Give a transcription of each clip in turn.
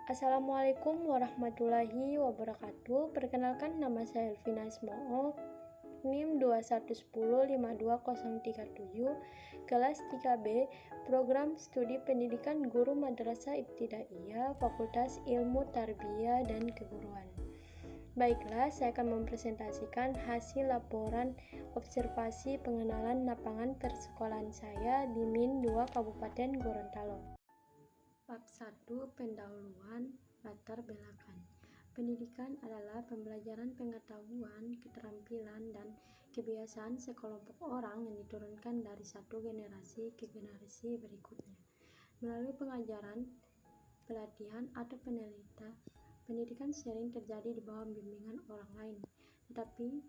Assalamualaikum warahmatullahi wabarakatuh. Perkenalkan, nama saya Elvina Ismoo, NIM 211052037, kelas 3B, Program Studi Pendidikan Guru Madrasah Ibtidaiyah, Fakultas Ilmu Tarbiyah dan Keguruan. Baiklah, saya akan mempresentasikan hasil laporan observasi pengenalan lapangan persekolahan saya di MIN 2 Kabupaten Gorontalo. Bab 1. Pendahuluan latar belakang. Pendidikan adalah pembelajaran pengetahuan, keterampilan, dan kebiasaan sekelompok orang yang diturunkan dari satu generasi ke generasi berikutnya. Melalui pengajaran, pelatihan, atau penelitian, pendidikan sering terjadi di bawah bimbingan orang lain, tetapi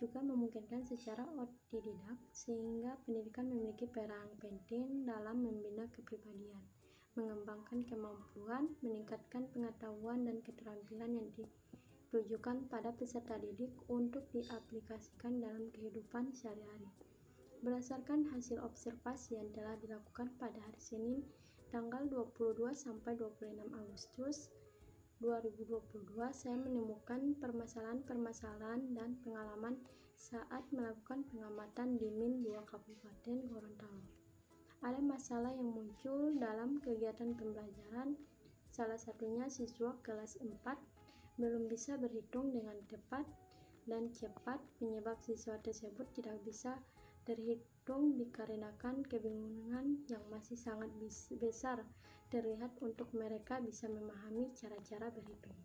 juga memungkinkan secara otodidak, sehingga pendidikan memiliki peran penting dalam membina kepribadian, mengembangkan kemampuan, meningkatkan pengetahuan dan keterampilan yang ditujukan pada peserta didik untuk diaplikasikan dalam kehidupan sehari-hari. Berdasarkan hasil observasi yang telah dilakukan pada hari Senin, tanggal 22 sampai 26 Agustus 2022, saya menemukan permasalahan-permasalahan dan pengalaman saat melakukan pengamatan di MIN 2 Kabupaten Gorontalo. Ada masalah yang muncul dalam kegiatan pembelajaran, salah satunya siswa kelas 4 belum bisa berhitung dengan tepat dan cepat. Penyebab siswa tersebut tidak bisa terhitung dikarenakan kebingungan yang masih sangat besar terlihat untuk mereka bisa memahami cara-cara berhitung.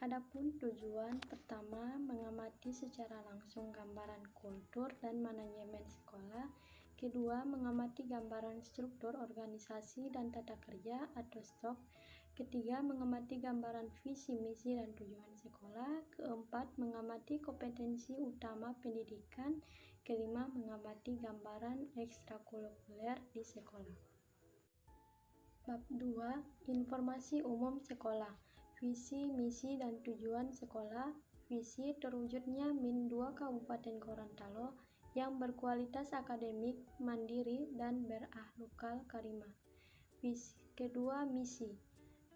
Adapun tujuan pertama, mengamati secara langsung gambaran kultur dan manajemen sekolah. Kedua, mengamati gambaran struktur organisasi dan tata kerja atau STOK. Ketiga, mengamati gambaran visi, misi, dan tujuan sekolah. Keempat, mengamati kompetensi utama pendidikan. Kelima, mengamati gambaran ekstrakurikuler di sekolah. Bab 2. Informasi umum sekolah. Visi, misi, dan tujuan sekolah. Visi terwujudnya MIN 2 Kabupaten Gorontalo yang berkualitas akademik, mandiri, dan berakhlakul karimah. Kedua, misi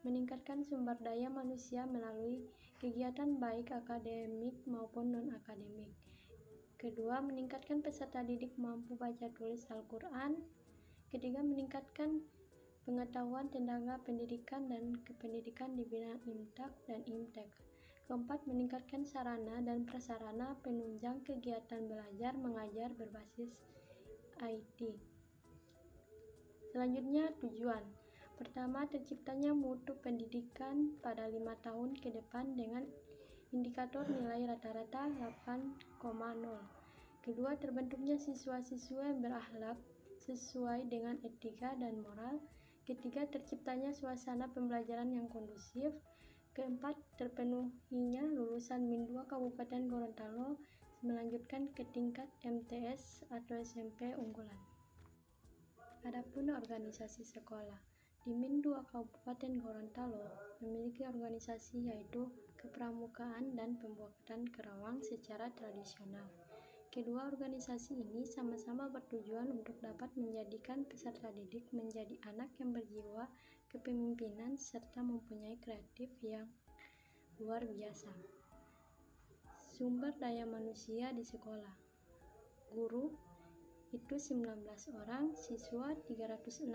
meningkatkan sumber daya manusia melalui kegiatan baik akademik maupun non-akademik. Kedua, meningkatkan peserta didik mampu baca tulis Al-Quran. Ketiga, meningkatkan pengetahuan tenaga pendidikan dan kependidikan di bidang IMTAK dan IMTEK. Keempat, meningkatkan sarana dan prasarana penunjang kegiatan belajar mengajar berbasis IT. Selanjutnya, tujuan. Pertama, terciptanya mutu pendidikan pada 5 tahun ke depan dengan indikator nilai rata-rata 8,0. Kedua, terbentuknya siswa-siswa yang berakhlak sesuai dengan etika dan moral. Ketiga, terciptanya suasana pembelajaran yang kondusif. Keempat, terpenuhinya lulusan MIN 2 Kabupaten Gorontalo melanjutkan ke tingkat MTS atau SMP unggulan. Adapun organisasi sekolah, di MIN 2 Kabupaten Gorontalo memiliki organisasi yaitu Kepramukaan dan Pembuatan Kerawang secara tradisional. Kedua organisasi ini sama-sama bertujuan untuk dapat menjadikan peserta didik menjadi anak yang berjiwa kepemimpinan serta mempunyai kreatif yang luar biasa. Sumber daya manusia di sekolah. Guru itu 19 orang, siswa 360,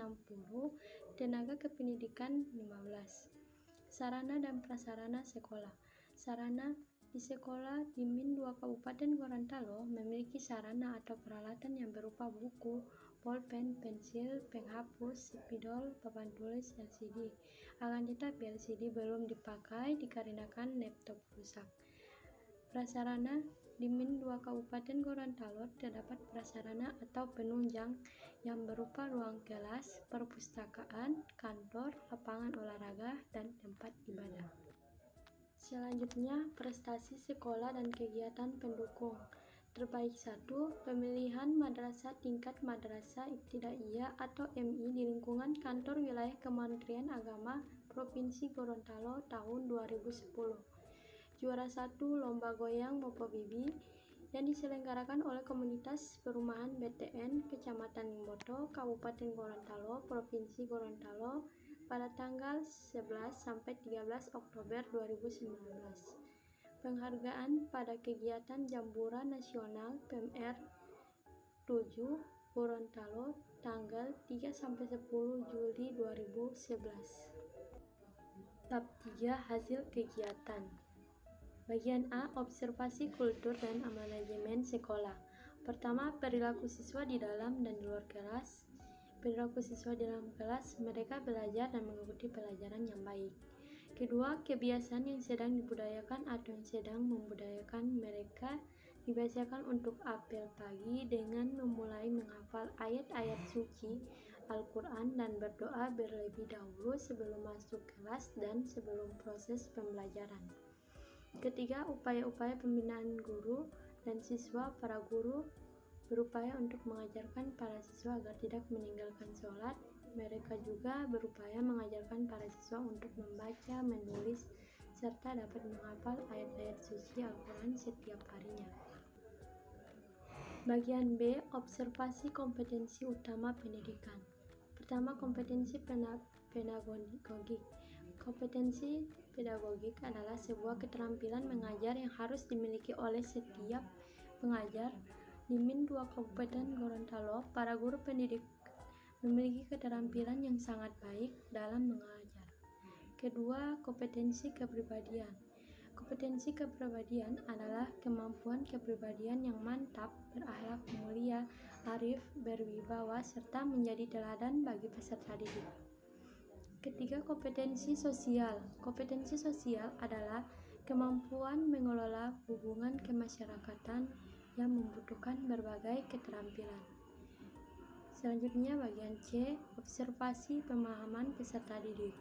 tenaga kependidikan 15. Sarana dan prasarana sekolah. Sarana di sekolah di MIN 2 Kabupaten Gorontalo memiliki sarana atau peralatan yang berupa buku, pulpen, pensil, penghapus, spidol, papan tulis, LCD. Akan tetapi LCD belum dipakai dikarenakan laptop rusak. Prasarana di MIN 2 Kabupaten Gorontalo terdapat prasarana atau penunjang yang berupa ruang kelas, perpustakaan, kantor, lapangan olahraga, dan tempat ibadah. Selanjutnya, prestasi sekolah dan kegiatan pendukung. Terbaik 1. Pemilihan madrasah tingkat madrasah ibtidaiyah atau MI di lingkungan kantor wilayah Kementerian Agama Provinsi Gorontalo tahun 2010. Juara 1 Lomba Goyang Bopo Bibi yang diselenggarakan oleh Komunitas Perumahan BTN Kecamatan Limboto, Kabupaten Gorontalo, Provinsi Gorontalo pada tanggal 11 sampai 13 Oktober 2019. Penghargaan pada kegiatan Jambura Nasional PMR 7 Gorontalo tanggal 3 sampai 10 Juli 2011. Bab 3 Hasil kegiatan. Bagian A, observasi kultur dan manajemen sekolah. Pertama, perilaku siswa di dalam dan di luar kelas. Perilaku siswa di dalam kelas, mereka belajar dan mengikuti pelajaran yang baik. Kedua, kebiasaan yang sedang dibudayakan atau yang sedang membudayakan mereka dibiasakan untuk apel pagi dengan memulai menghafal ayat-ayat suci Al-Quran dan berdoa berlebih dahulu sebelum masuk kelas dan sebelum proses pembelajaran. Ketiga, upaya-upaya pembinaan guru dan siswa. Para guru berupaya untuk mengajarkan para siswa agar tidak meninggalkan sholat. Mereka juga berupaya mengajarkan para siswa untuk membaca, menulis, serta dapat menghafal ayat-ayat suci Al-Quran setiap harinya. Bagian B, observasi kompetensi utama pendidikan. Pertama, kompetensi pedagogik. Kompetensi pedagogik adalah sebuah keterampilan mengajar yang harus dimiliki oleh setiap pengajar. Di Min 2 Kabupaten Gorontalo, para guru pendidik memiliki keterampilan yang sangat baik dalam mengajar. Kedua, kompetensi kepribadian. Kompetensi kepribadian adalah kemampuan kepribadian yang mantap, berakhlak mulia, arif, berwibawa, serta menjadi teladan bagi peserta didik. Ketiga, kompetensi sosial. Kompetensi sosial adalah kemampuan mengelola hubungan kemasyarakatan yang membutuhkan berbagai keterampilan. Selanjutnya bagian C, observasi pemahaman peserta didik.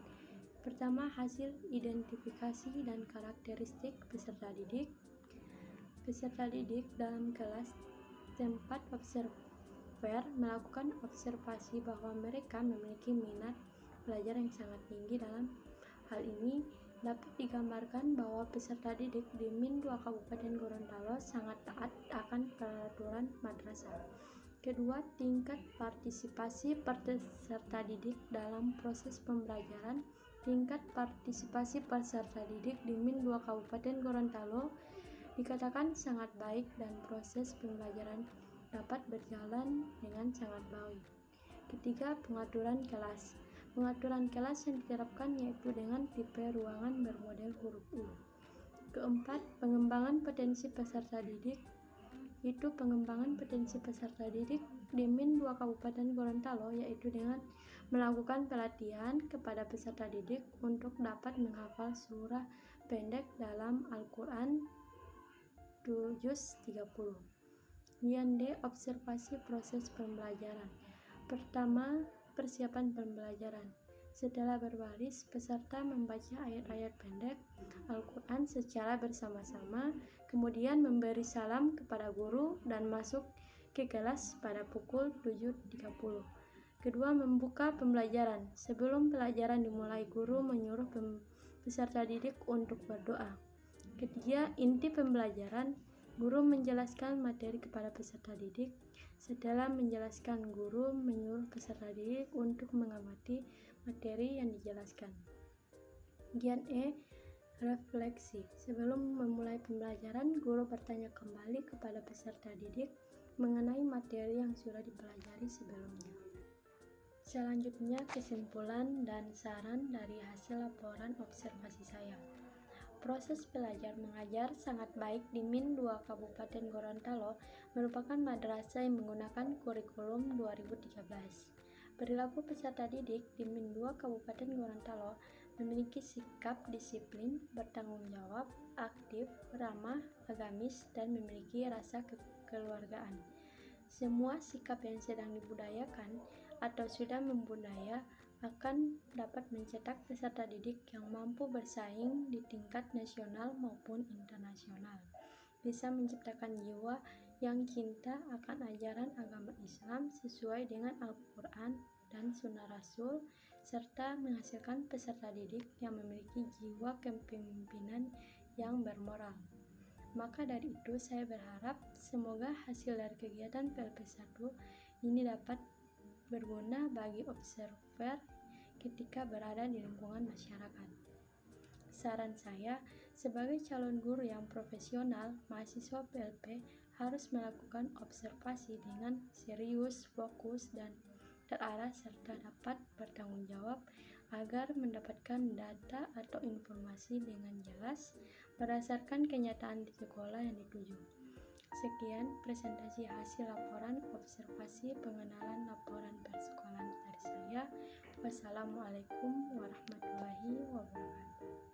Pertama, hasil identifikasi dan karakteristik peserta didik. Peserta didik dalam kelas tempat observer melakukan observasi bahwa mereka memiliki minat belajar yang sangat tinggi. Dalam hal ini dapat digambarkan bahwa peserta didik di Min 2 Kabupaten Gorontalo sangat taat akan peraturan madrasah. Kedua, tingkat partisipasi peserta didik dalam proses pembelajaran. Tingkat partisipasi peserta didik di Min 2 Kabupaten Gorontalo dikatakan sangat baik dan proses pembelajaran dapat berjalan dengan sangat baik. Ketiga, pengaturan kelas. Pengaturan kelas yang diterapkan yaitu dengan tipe ruangan bermodel huruf U. Keempat, pengembangan potensi peserta didik. Itu pengembangan potensi peserta didik di Min 2 Kabupaten Gorontalo yaitu dengan melakukan pelatihan kepada peserta didik untuk dapat menghafal surah pendek dalam Al-Quran juz 30. Bagian D, observasi proses pembelajaran. Pertama, persiapan pembelajaran. Setelah berbaris, peserta membaca ayat-ayat pendek Al-Quran secara bersama-sama, kemudian memberi salam kepada guru dan masuk ke kelas pada pukul 7.30. Kedua, membuka pembelajaran. Sebelum pelajaran dimulai, guru menyuruh peserta didik untuk berdoa. Ketiga, inti pembelajaran. Guru menjelaskan materi kepada peserta didik. Setelah menjelaskan, guru menyuruh peserta didik untuk mengamati materi yang dijelaskan. Bagian E, refleksi. Sebelum memulai pembelajaran, guru bertanya kembali kepada peserta didik mengenai materi yang sudah dipelajari sebelumnya. Selanjutnya, kesimpulan dan saran dari hasil laporan observasi saya. Proses belajar mengajar sangat baik di Min 2 Kabupaten Gorontalo merupakan madrasah yang menggunakan kurikulum 2013. Perilaku peserta didik di Min 2 Kabupaten Gorontalo memiliki sikap disiplin, bertanggung jawab, aktif, ramah, agamis, dan memiliki rasa kekeluargaan. Semua sikap yang sedang dibudayakan atau sudah membudaya akan dapat mencetak peserta didik yang mampu bersaing di tingkat nasional maupun internasional, bisa menciptakan jiwa yang cinta akan ajaran agama Islam sesuai dengan Al-Quran dan Sunnah Rasul, serta menghasilkan peserta didik yang memiliki jiwa kepemimpinan yang bermoral. Maka dari itu saya berharap semoga hasil dari kegiatan PLP1 ini dapat berguna bagi observer ketika berada di lingkungan masyarakat. Saran saya, sebagai calon guru yang profesional, mahasiswa PLP harus melakukan observasi dengan serius, fokus, dan terarah serta dapat bertanggung jawab agar mendapatkan data atau informasi dengan jelas berdasarkan kenyataan di sekolah yang dituju. Sekian presentasi hasil laporan observasi pengenalan laporan persekolahan dari saya. Wassalamualaikum warahmatullahi wabarakatuh.